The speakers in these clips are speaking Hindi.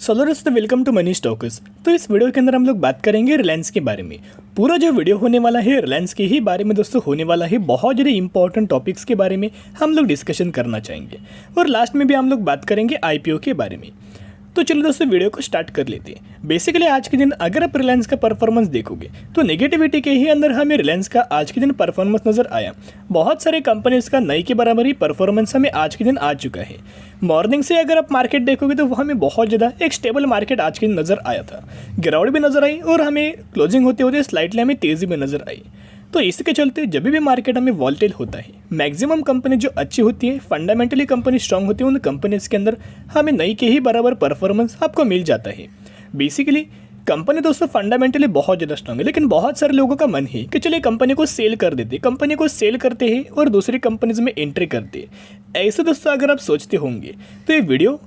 सोलो दोस्तों, वेलकम टू मनी स्टॉक्स। तो इस वीडियो के अंदर हम लोग बात करेंगे रिलायंस के बारे में। पूरा जो वीडियो होने वाला है रिलायंस के ही बारे में दोस्तों होने वाला है। बहुत ज़्यादा इंपॉर्टेंट टॉपिक्स के बारे में हम लोग डिस्कशन करना चाहेंगे और लास्ट में भी हम लोग बात करेंगे आईपीओ के बारे में। तो चलो दोस्तों वीडियो को स्टार्ट कर लेते हैं। बेसिकली आज के दिन अगर आप रिलायंस का परफॉर्मेंस देखोगे तो नेगेटिविटी के ही अंदर हमें रिलायंस का आज के दिन परफॉर्मेंस नजर आया। बहुत सारे कंपनीज का नई के बराबर ही परफॉर्मेंस हमें आज के दिन आ चुका है। मॉर्निंग से अगर आप मार्केट देखोगे तो वो हमें बहुत ज़्यादा एक स्टेबल मार्केट आज के दिन नजर आया था। गिरावट भी नजर आई और हमें क्लोजिंग होते होते स्लाइटली हमें तेज़ी में नजर आई। तो इसके चलते जब भी मार्केट हमें वॉल्टेल होता है, मैक्सिमम कंपनी जो अच्छी होती है, फंडामेंटली कंपनी स्ट्रांग होती है, उन कंपनीज के अंदर हमें नई के ही बराबर परफॉर्मेंस आपको मिल जाता है। बेसिकली कंपनी दोस्तों फंडामेंटली बहुत ज़्यादा स्ट्रांग है, लेकिन बहुत सारे लोगों का मन है कि चलिए कंपनी को सेल कर देते, कंपनी को सेल करते हैं और दूसरी कंपनीज में एंट्री करते हैं। ऐसे दोस्तों अगर आप सोचते होंगे तो ये वीडियो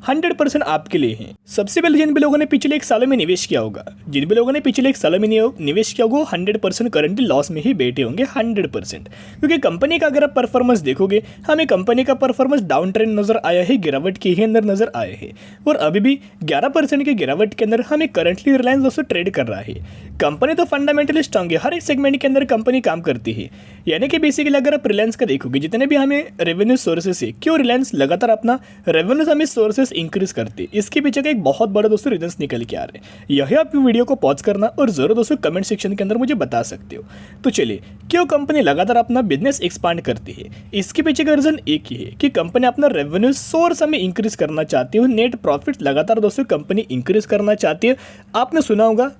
100% आपके लिए है। सबसे पहले जिन भी लोगों ने पिछले एक सालों में निवेश किया होगा, जिन भी लोगों ने पिछले एक सालों में निवेश किया होगा, 100% करंटली लॉस में ही बैठे होंगे 100%। क्योंकि कंपनी का अगर आप परफॉर्मेंस देखोगे, हमें कंपनी का परफॉर्मेंस डाउन ट्रेंड नजर आया है, गिरावट के ही अंदर नजर आया है और अभी भी 11% की गिरावट के अंदर हमें करंटली रिलायंस दोस्तों ट्रेड कर रहा है। कंपनी तो फंडामेंटली स्ट्रांग है, हर एक सेगमेंट के अंदर कंपनी काम करती है। यानी कि बेसिकली अगर आप रिलायंस का देखोगे, जितने भी हमें रेवेन्यू सोर्सेस है, क्यों रिलायंस लगातार अपना रेवेन्यू हमें सोर्सेस इंक्रीज करते, इसके पीछे का एक बहुत बड़ा दोस्तों रीजन निकल के आ रहे हैं। यही आप वीडियो को पॉज करना और जरूर दोस्तों कमेंट सेक्शन के अंदर मुझे बता सकते हो। तो चलिए, क्यों कंपनी लगातार अपना बिजनेस एक्सपांड करती है, इसके पीछे का रीजन एक ही है कि कंपनी अपना रेवेन्यू सोर्स हमें इंक्रीज करना चाहती है, नेट प्रॉफिट लगातार दोस्तों कंपनी इंक्रीज करना चाहती है। आपने सुना होगा,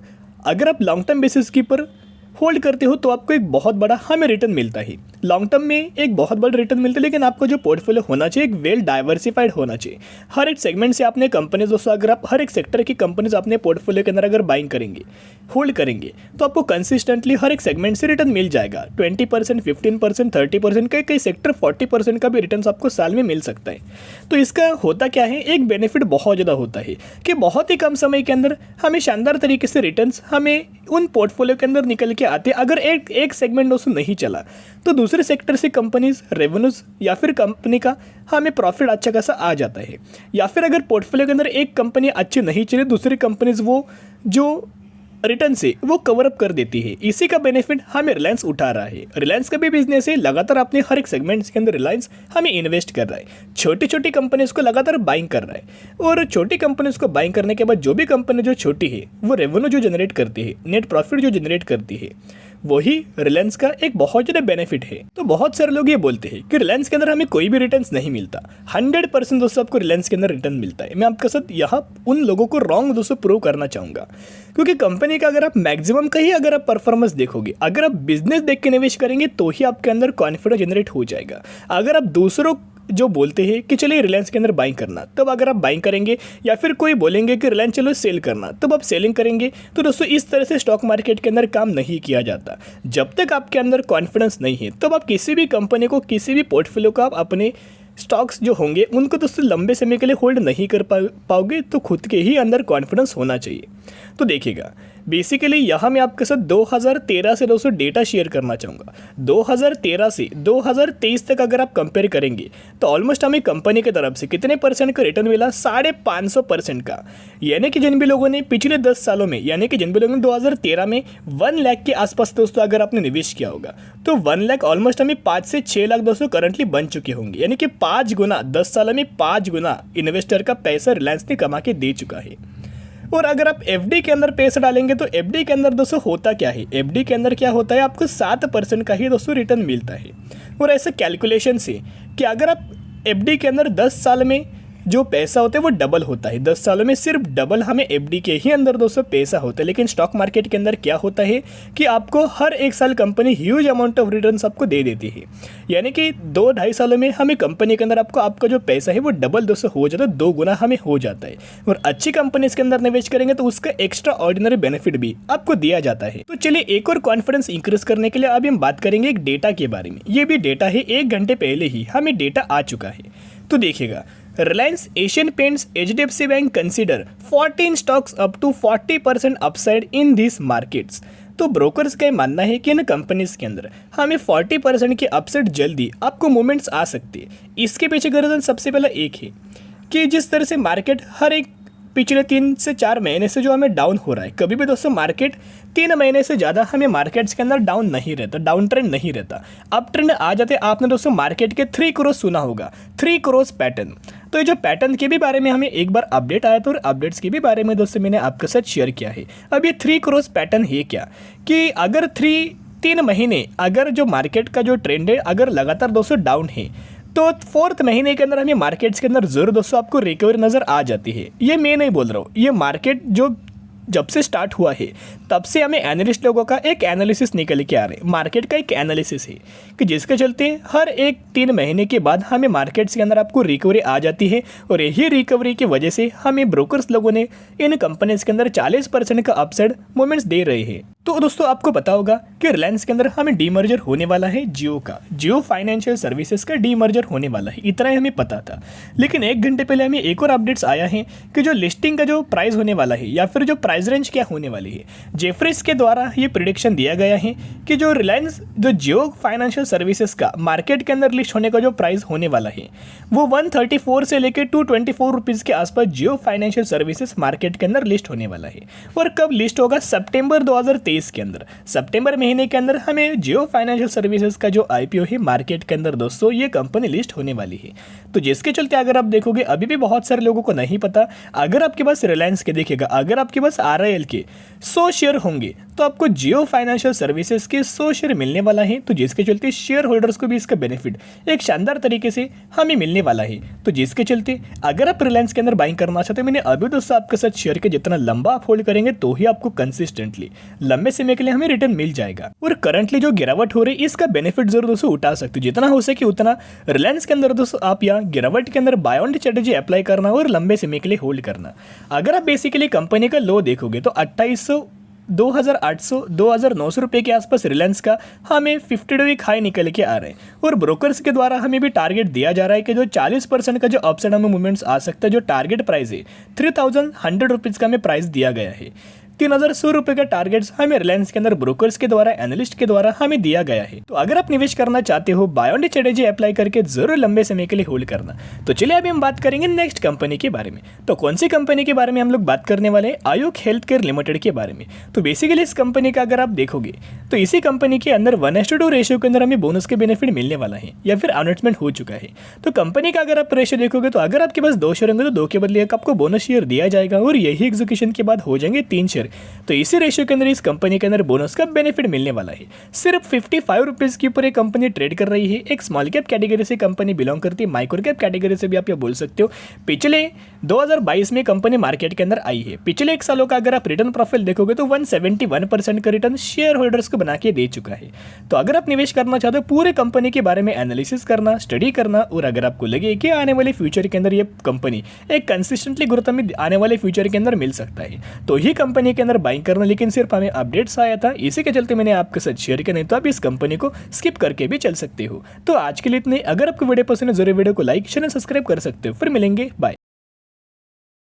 अगर आप लॉन्ग टर्म बेसिस के पर होल्ड करते हो तो आपको एक बहुत बड़ा हमें रिटर्न मिलता है। लॉन्ग टर्म में एक बहुत बड़ा रिटर्न मिलता है, लेकिन आपको जो पोर्टफोलियो होना चाहिए एक वेल डाइवर्सिफाइड होना चाहिए। हर एक सेगमेंट से आपने कंपनीज दोस्तों, अगर आप हर एक सेक्टर की कंपनीज अपने पोर्टफोलियो के अंदर अगर बाइंग करेंगे, होल्ड करेंगे, तो आपको कंसिस्टेंटली हर एक सेगमेंट से रिटर्न मिल जाएगा। 20%, 15%, 30%, कई सेक्टर 40% का भी रिटर्न आपको साल में मिल सकता है। तो इसका होता क्या है, एक बेनिफिट बहुत ज़्यादा होता है कि बहुत ही कम समय के अंदर हमें शानदार तरीके से रिटर्न्स हमें उन पोर्टफोलियो के अंदर निकल के आते। अगर एक सेगमेंट दोस्तों नहीं चला तो दूसरे सेक्टर से कंपनीज रेवेन्यूज या फिर कंपनी का हमें प्रॉफिट अच्छा खासा आ जाता है। या फिर अगर पोर्टफोलियो के अंदर एक कंपनी अच्छी नहीं चले, दूसरी कंपनीज वो जो रिटर्न से वो कवर अप कर देती है। इसी का बेनिफिट हमें रिलायंस उठा रहा है। रिलायंस का भी बिजनेस है, लगातार अपने हर एक सेगमेंट्स के अंदर रिलायंस हमें इन्वेस्ट कर रहा है, छोटी छोटी कंपनीज को लगातार बाइंग कर रहा है। और छोटी कंपनीज को बाइंग करने के बाद जो भी कंपनी जो छोटी है वो रेवेन्यू जो जनरेट करती है, नेट प्रॉफिट जो जनरेट करती है, वही रिलायंस का एक बहुत ज़्यादा बेनिफिट है। तो बहुत सारे लोग ये बोलते हैं कि रिलायंस के अंदर हमें कोई भी रिटर्न्स नहीं मिलता। 100% दोस्तों आपको रिलायंस के अंदर रिटर्न मिलता है। मैं आपके साथ यहाँ उन लोगों को रॉन्ग दोस्तों प्रूव करना चाहूँगा, क्योंकि कंपनी का अगर आप मैक्सिमम का ही अगर आप परफॉर्मेंस देखोगे, अगर आप बिजनेस देख के निवेश करेंगे तो ही आपके अंदर कॉन्फिडेंस जनरेट हो जाएगा। अगर आप दूसरों जो बोलते हैं कि चलिए रिलायंस के अंदर बाइंग करना, तब अगर आप बाइंग करेंगे, या फिर कोई बोलेंगे कि रिलायंस चलो सेल करना, तब आप सेलिंग करेंगे। तो दोस्तों इस तरह से स्टॉक मार्केट के अंदर काम नहीं किया जाता। जब तक आपके अंदर कॉन्फिडेंस नहीं है तब आप किसी भी कंपनी को, किसी भी पोर्टफोलियो को आप अपने स्टॉक्स जो होंगे उनको दोस्तों लंबे समय के लिए होल्ड नहीं कर पाओगे। तो खुद के ही अंदर कॉन्फिडेंस होना चाहिए। तो देखिएगा, बेसिकली यहाँ मैं आपके साथ 2013 से दोस्तों डेटा शेयर करना चाहूँगा। 2013 से 2023 तक अगर आप कंपेयर करेंगे तो ऑलमोस्ट हमें कंपनी की तरफ से कितने परसेंट का रिटर्न मिला, 550% का। यानी कि जिन भी लोगों ने पिछले 10 सालों में, यानी कि जिन भी लोगों ने 2013 में 1 लाख के आसपास दोस्तों अगर आपने निवेश किया होगा, तो 1 लाख ऑलमोस्ट हमें 5 से 6 लाख दोस्तों करंटली बन चुके होंगे। यानी कि 5 गुना, 10 सालों में 5 गुना इन्वेस्टर का पैसा रिलायंस ने कमा के दे चुका है। और अगर आप एफडी के अंदर पैसा डालेंगे तो एफडी के अंदर दोस्तों होता क्या है, एफडी के अंदर क्या होता है, आपको 7% का ही दोस्तों रिटर्न मिलता है। और ऐसे कैलकुलेशन से कि अगर आप एफडी के अंदर 10 साल में जो पैसा होता है वो डबल होता है, 10 सालों में सिर्फ डबल हमें एफडी के ही अंदर दोस्तों पैसा होता है। लेकिन स्टॉक मार्केट के अंदर क्या होता है कि आपको हर एक साल company huge amount of returns आपको दे देती है। यानी कि 2-2.5 सालों में हमें कंपनी के अंदर आपका जो पैसा है वो डबल दोस्तों हो जाता है, 2 गुना हमें हो जाता है। और अच्छी कंपनीज के अंदर निवेश करेंगे तो उसका एक्स्ट्रा ऑर्डिनरी बेनिफिट भी आपको दिया जाता है। तो चलिए एक और कॉन्फिडेंस इंक्रीज करने के लिए अभी हम बात करेंगे एक डेटा के बारे में। ये भी डेटा है, 1 घंटे पहले ही हमें डेटा आ चुका है। तो देखिएगा, Reliance, Asian Paints, HDFC Bank consider 14 stocks up to 40% upside in these markets। तो ब्रोकर्स का मानना है कि इन कंपनीज के अंदर हमें 40% के अपसाइड जल्दी आपको मूवमेंट्स आ सकते हैं। इसके पीछे का रीजन सबसे पहला एक है कि जिस तरह से मार्केट हर एक पिछले 3 से 4 महीने से जो हमें डाउन हो रहा है। कभी भी दोस्तों मार्केट 3 महीने से ज़्यादा हमें मार्केट्स के अंदर डाउन नहीं रहता, डाउन ट्रेंड नहीं रहता। अप ट्रेंड आ जाते। आपने दोस्तों मार्केट के 3 क्रॉस सुना होगा, 3 क्रॉस पैटर्न। तो ये जो पैटर्न के भी बारे में हमें एक बार अपडेट आया था और अपडेट्स के भी बारे में दोस्तों मैंने आपके साथ शेयर किया है। अब ये 3 क्रॉस पैटर्न है क्या, कि अगर 3 महीने अगर जो मार्केट का जो ट्रेंड है अगर लगातार दोस्तों डाउन है, तो 4th महीने के अंदर हमें मार्केट्स के अंदर जरूर दोस्तों आपको रिकवरी नज़र आ जाती है। ये मैं नहीं बोल रहा हूँ, ये मार्केट जो जब से स्टार्ट हुआ है तब से हमें एनालिस्ट लोगों का एक एनालिसिस निकल के आ रहे हैं। मार्केट का एक एनालिसिस है कि जिसके चलते हर एक 3 महीने के बाद हमें मार्केट्स के अंदर आपको रिकवरी आ जाती है। और यही रिकवरी की वजह से हमें ब्रोकर्स लोगों ने इन कंपनीज के अंदर 40% का अपसाइड मूवमेंट्स दे रहे हैं। तो दोस्तों आपको पता होगा कि रिलायंस के अंदर हमें डीमर्जर होने वाला है जियो का, जियो फाइनेंशियल सर्विसेज का डीमर्जर होने वाला है, इतना ही हमें पता था। लेकिन 1 घंटे पहले हमें एक और अपडेट्स आया है कि जो लिस्टिंग का जो प्राइस होने वाला है या फिर जो प्राइस रेंज क्या होने वाली है, जेफरीज के द्वारा ये प्रिडिक्शन दिया गया है कि जो रिलायंस जो जियो फाइनेंशियल सर्विसेज का मार्केट के अंदर लिस्ट होने का जो प्राइस होने वाला है वो 134 से लेकर 224 रुपीज़ के आसपास जियो फाइनेंशियल सर्विसेज मार्केट के अंदर लिस्ट होने वाला है। और कब लिस्ट होगा, सितंबर 2023 के अंदर, सितंबर महीने के अंदर हमें जियो फाइनेंशियल सर्विसेज का जो आईपीओ है मार्केट के अंदर दोस्तों ये कंपनी लिस्ट होने वाली है। तो जिसके चलते अगर आप देखोगे अभी भी बहुत सारे लोगों को नहीं पता, अगर आपके पास रिलायंस के देखिएगा, अगर आपके पास आरआईएल के 100 शेयर होंगे तो आपको जियो फाइनेंशियल सर्विसेज के 100 शेयर मिलने वाला है। तो जिसके चलते शेयर होल्डर्स को भी इसका बेनिफिट एक शानदार तरीके से हमें मिलने वाला है। तो जिसके चलते अगर आप रिलायंस के अंदर बाइंग करना चाहते हैं, मैंने अभी दोस्तों आपके साथ शेयर किया जितना लंबा आप होल्ड करेंगे तो ही आपको कंसिस्टेंटली लंबे समय के लिए हमें रिटर्न मिल जाएगा। और करंटली जो गिरावट हो रही है इसका बेनिफिट जरूर दोस्तों उठा सकते हो, जितना हो सके उतना रिलायंस के अंदर दोस्तों आप यहाँ गिरावट के अंदर बाय ऑन स्ट्रेटेजी अप्लाई करना और लंबे समय के लिए होल्ड करना। अगर आप बेसिकली कंपनी का लो देखोगे तो 2800, 2800, 2900 रुपये के आसपास रिलायंस का हमें 50 डे हाई निकल के आ रहे हैं। और ब्रोकर्स के द्वारा हमें भी टारगेट दिया जा रहा है कि जो 40% का जो अपसाइड हमें मूवमेंट्स आ सकता है, जो टारगेट प्राइस है 3100 रुपीज़ का हमें प्राइस दिया गया है। 3100 रुपये का टारगेट्स हमें रिलायंस के अंदर ब्रोकर्स के द्वारा, एनालिस्ट के द्वारा हमें दिया गया है। तो अगर आप निवेश करना चाहते हो बाय ऑन स्ट्रेटेजी अप्लाई करके जरूर लंबे समय के लिए होल्ड करना। तो चलिए अभी हम बात करेंगे नेक्स्ट कंपनी के बारे में। तो कौन सी कंपनी के बारे में हम लोग बात करने वाले हैं, आयुक हेल्थ केयर लिमिटेड के बारे में। तो बेसिकली इस कंपनी का अगर आप देखोगे तो इसी कंपनी के अंदर 1:2 रेशियो के अंदर हमें बोनस के बेनिफिट मिलने वाला है या फिर अनाउंसमेंट हो चुका है। तो कंपनी का अगर आप रेशियो देखोगे तो अगर आपके पास 2 शेयर होंगे तो 2 के बदले आपको बोनस शेयर दिया जाएगा और यही एग्जीक्यूशन के बाद हो जाएंगे 3 शेयर। तो इसी रेशियो के अंदर इस कंपनी के अंदर बोनस का बेनिफिट मिलने वाला है। सिर्फ 55 रुपीज़ के ऊपर ये कंपनी ट्रेड कर रही है। एक स्मॉल कैप कैटेगरी से कंपनी बिलोंग करती है, माइक्रो कैप कैटेगरी से भी आप ये बोल सकते हो। पिछले 2022 में कंपनी मार्केट के अंदर आई है। पिछले 1 सालों का अगर आप रिटर्न प्रोफाइल देखोगे तो 171% का रिटर्न शेयर होल्डर्स को बना के दे चुका है। तो अगर आप निवेश करना चाहते हो पूरे कंपनी के बारे में एनालिसिस करना, स्टडी करना, और अगर आपको लगे कि आने वाले फ्यूचर के अंदर ये कंपनी एक कंसिस्टेंटली ग्रोथ में आने वाले फ्यूचर के अंदर मिल सकता है तो ही कंपनी के अंदर बाइंग करना। लेकिन सिर्फ हमें अपडेट्स आया था, इसी के चलते मैंने आपके साथ शेयर किया, नहीं तो आप इस कंपनी को स्किप करके भी चल सकते हो। तो आज के लिए इतने। अगर आपको वीडियो पसंद है जरूर वीडियो को लाइक, शेयर और सब्सक्राइब कर सकते हो। फिर मिलेंगे, बाय।